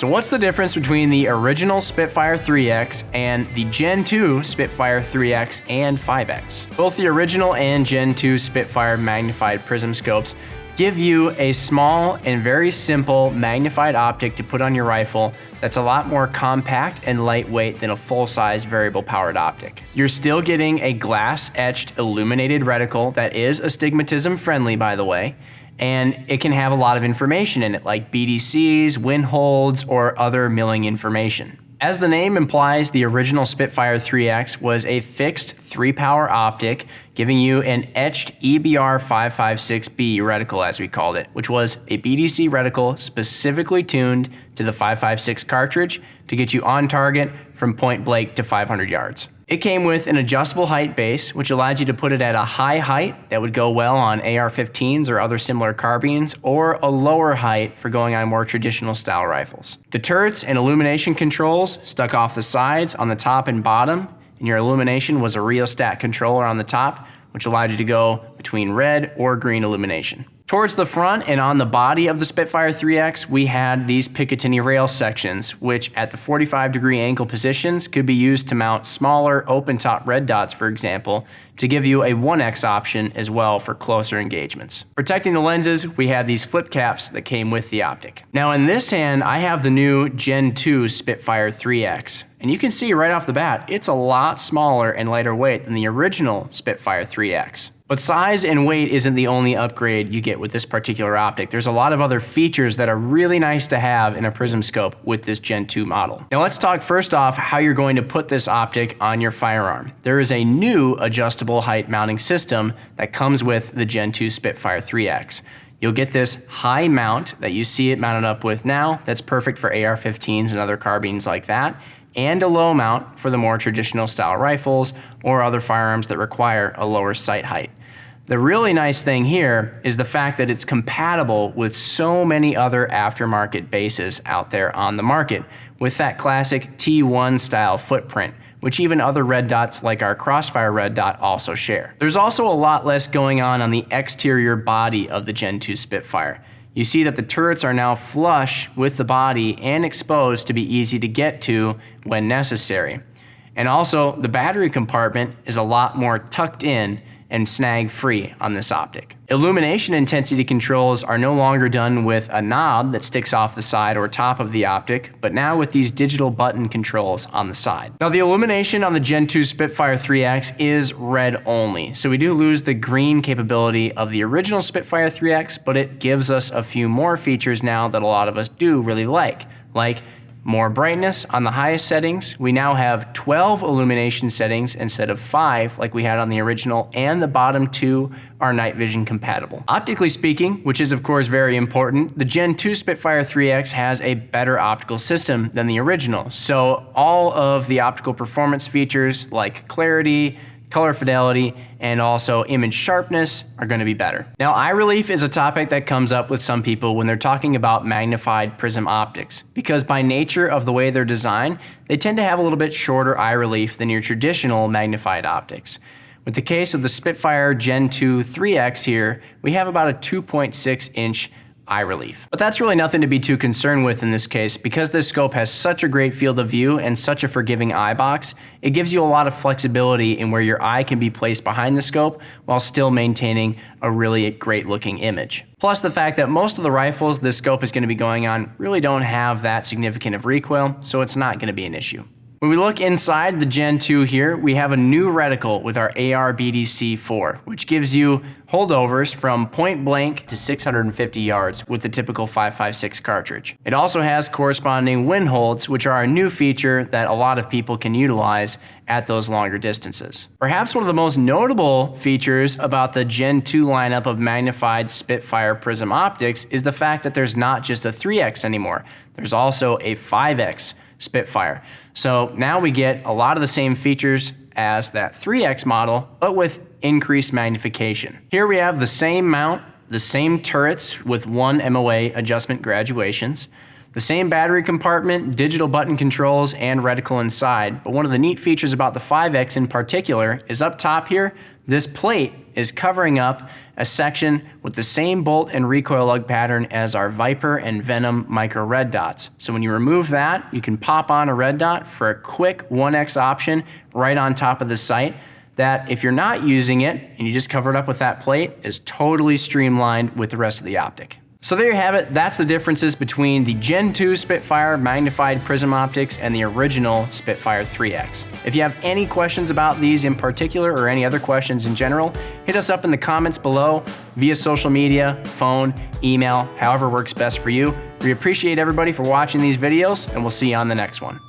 So what's the difference between the original Spitfire 3X and the Gen 2 Spitfire 3X and 5X? Both the original and Gen 2 Spitfire magnified prism scopes give you a small and very simple magnified optic to put on your rifle that's a lot more compact and lightweight than a full-size variable powered optic. You're still getting a glass-etched illuminated reticle that is astigmatism friendly, by the way, and it can have a lot of information in it like BDCs, wind holds, or other milling information. As the name implies, the original Spitfire 3X was a fixed 3-power optic, giving you an etched EBR 556B reticle, as we called it, which was a BDC reticle specifically tuned to the 556 cartridge to get you on target from point blank to 500 yards. It came with an adjustable height base, which allowed you to put it at a high height that would go well on AR-15s or other similar carbines, or a lower height for going on more traditional style rifles. The turrets and illumination controls stuck off the sides on the top and bottom, and your illumination was a rheostat controller on the top, which allowed you to go between red or green illumination. Towards the front and on the body of the Spitfire 3X, we had these Picatinny rail sections, which at the 45-degree angle positions could be used to mount smaller open-top red dots, for example, to give you a 1X option as well for closer engagements. Protecting the lenses, we had these flip caps that came with the optic. Now in this hand, I have the new Gen 2 Spitfire 3X, and you can see right off the bat, it's a lot smaller and lighter weight than the original Spitfire 3X. But size and weight isn't the only upgrade you get with this particular optic. There's a lot of other features that are really nice to have in a prism scope with this Gen 2 model. Now let's talk first off how you're going to put this optic on your firearm. There is a new adjustable height mounting system that comes with the Gen 2 Spitfire 3X. You'll get this high mount that you see it mounted up with now that's perfect for AR-15s and other carbines like that, and a low mount for the more traditional style rifles or other firearms that require a lower sight height. The really nice thing here is the fact that it's compatible with so many other aftermarket bases out there on the market with that classic T1 style footprint, which even other red dots like our Crossfire red dot also share. There's also a lot less going on the exterior body of the Gen 2 Spitfire. You see that the turrets are now flush with the body and exposed to be easy to get to when necessary. And also, the battery compartment is a lot more tucked in and snag-free on this optic. Illumination intensity controls are no longer done with a knob that sticks off the side or top of the optic, but now with these digital button controls on the side. Now the illumination on the Gen 2 Spitfire 3X is red only, so we do lose the green capability of the original Spitfire 3X, but it gives us a few more features now that a lot of us do really like more brightness on the highest settings. We now have 12 illumination settings instead of 5 like we had on the original, and the bottom 2 are night vision compatible. Optically speaking, which is of course very important, the Gen 2 Spitfire 3X has a better optical system than the original. So all of the optical performance features like clarity, color fidelity, and also image sharpness are going to be better. Now, eye relief is a topic that comes up with some people when they're talking about magnified prism optics, because by nature of the way they're designed, they tend to have a little bit shorter eye relief than your traditional magnified optics. With the case of the Spitfire Gen 2 3X here, we have about a 2.6-inch eye relief. But that's really nothing to be too concerned with in this case, because this scope has such a great field of view and such a forgiving eye box. It gives you a lot of flexibility in where your eye can be placed behind the scope while still maintaining a really great looking image. Plus the fact that most of the rifles this scope is going to be going on really don't have that significant of recoil, so it's not going to be an issue. When we look inside the Gen 2 here, we have a new reticle with our AR BDC-4, which gives you holdovers from point blank to 650 yards with the typical 556 cartridge. It also has corresponding wind holds, which are a new feature that a lot of people can utilize at those longer distances. Perhaps one of the most notable features about the Gen 2 lineup of magnified Spitfire prism optics is the fact that there's not just a 3X anymore. There's also a 5X Spitfire. So now we get a lot of the same features as that 3X model, but with increased magnification. Here we have the same mount, the same turrets with 1 MOA adjustment graduations, the same battery compartment, digital button controls, and reticle inside. But one of the neat features about the 5X in particular is up top here, this plate is covering up a section with the same bolt and recoil lug pattern as our Viper and Venom micro red dots. So when you remove that, you can pop on a red dot for a quick 1x option right on top of the sight that, if you're not using it and you just cover it up with that plate, is totally streamlined with the rest of the optic. So there you have it. That's the differences between the Gen 2 Spitfire magnified prism optics and the original Spitfire 3X. If you have any questions about these in particular or any other questions in general, hit us up in the comments below via social media, phone, email, however works best for you. We appreciate everybody for watching these videos, and we'll see you on the next one.